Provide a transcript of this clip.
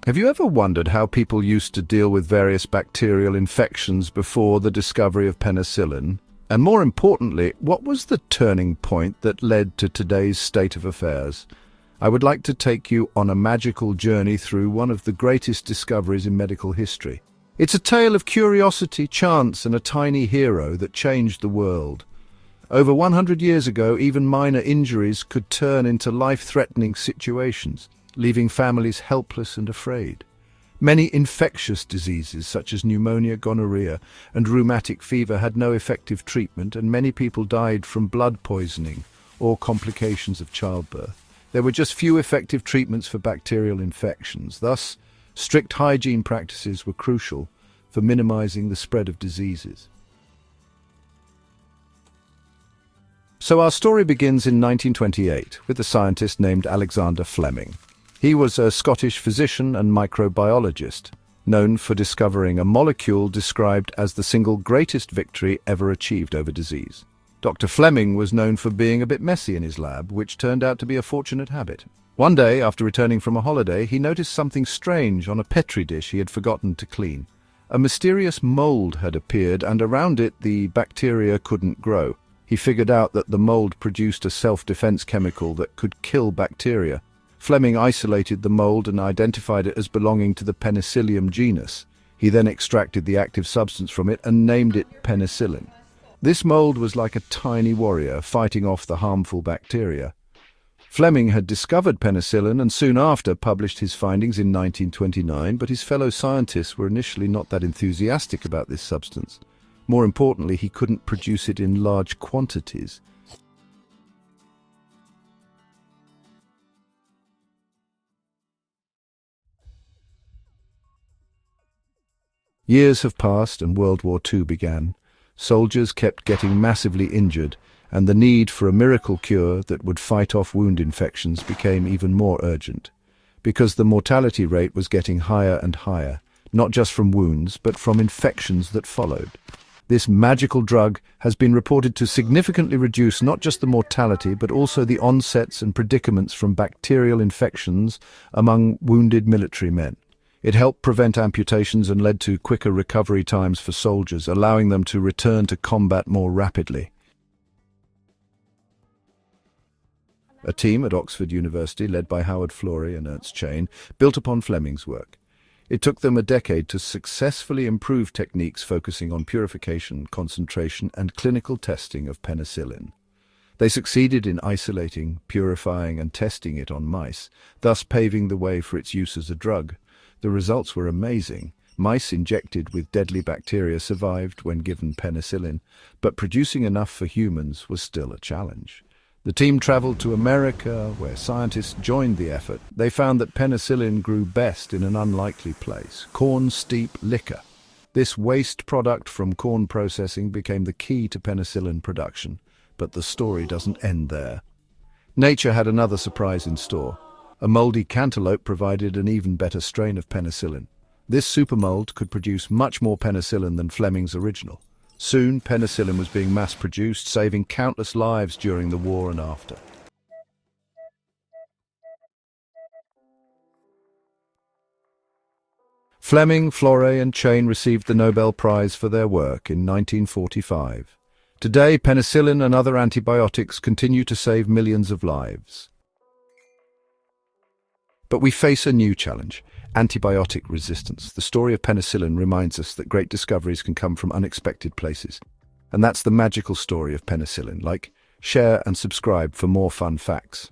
Have you ever wondered how people used to deal with various bacterial infections before the discovery of penicillin? And more importantly, what was the turning point that led to today's state of affairs? I would like to take you on a magical journey through one of the greatest discoveries in medical history. It's a tale of curiosity, chance, and a tiny hero that changed the world. Over 100 years ago, even minor injuries could turn into life-threatening situations, leaving families helpless and afraid. Many infectious diseases such as pneumonia, gonorrhea, and rheumatic fever had no effective treatment, and many people died from blood poisoning or complications of childbirth. There were just few effective treatments for bacterial infections. Thus, strict hygiene practices were crucial for minimizing the spread of diseases. So our story begins in 1928 with a scientist named Alexander Fleming. He was a Scottish physician and microbiologist, known for discovering a molecule described as the single greatest victory ever achieved over disease. Dr. Fleming was known for being a bit messy in his lab, which turned out to be a fortunate habit. One day, after returning from a holiday, he noticed something strange on a petri dish he had forgotten to clean. A mysterious mold had appeared, and around it the bacteria couldn't grow. He figured out that the mold produced a self-defense chemical that could kill bacteria. Fleming isolated the mold and identified it as belonging to the Penicillium genus. He then extracted the active substance from it and named it penicillin. This mold was like a tiny warrior fighting off the harmful bacteria. Fleming had discovered penicillin and soon after published his findings in 1929, but his fellow scientists were initially not that enthusiastic about this substance. More importantly, he couldn't produce it in large quantities. Years have passed and World War II began. Soldiers kept getting massively injured, and the need for a miracle cure that would fight off wound infections became even more urgent, because the mortality rate was getting higher and higher, not just from wounds, but from infections that followed. This magical drug has been reported to significantly reduce not just the mortality, but also the onsets and predicaments from bacterial infections among wounded military men. It helped prevent amputations and led to quicker recovery times for soldiers, allowing them to return to combat more rapidly. A team at Oxford University, led by Howard Florey and Ernst Chain, built upon Fleming's work. It took them a decade to successfully improve techniques focusing on purification, concentration, and clinical testing of penicillin. They succeeded in isolating, purifying, and testing it on mice, thus paving the way for its use as a drug. The results were amazing. Mice injected with deadly bacteria survived when given penicillin, but producing enough for humans was still a challenge. The team traveled to America, where scientists joined the effort. They found that penicillin grew best in an unlikely place: corn steep liquor. This waste product from corn processing became the key to penicillin production, but the story doesn't end there. Nature had another surprise in store. A moldy cantaloupe provided an even better strain of penicillin. This supermold could produce much more penicillin than Fleming's original. Soon, penicillin was being mass-produced, saving countless lives during the war and after. Fleming, Florey, and Chain received the Nobel Prize for their work in 1945. Today, penicillin and other antibiotics continue to save millions of lives. But we face a new challenge: antibiotic resistance. The story of penicillin reminds us that great discoveries can come from unexpected places. And that's the magical story of penicillin. Like, share, and subscribe for more fun facts.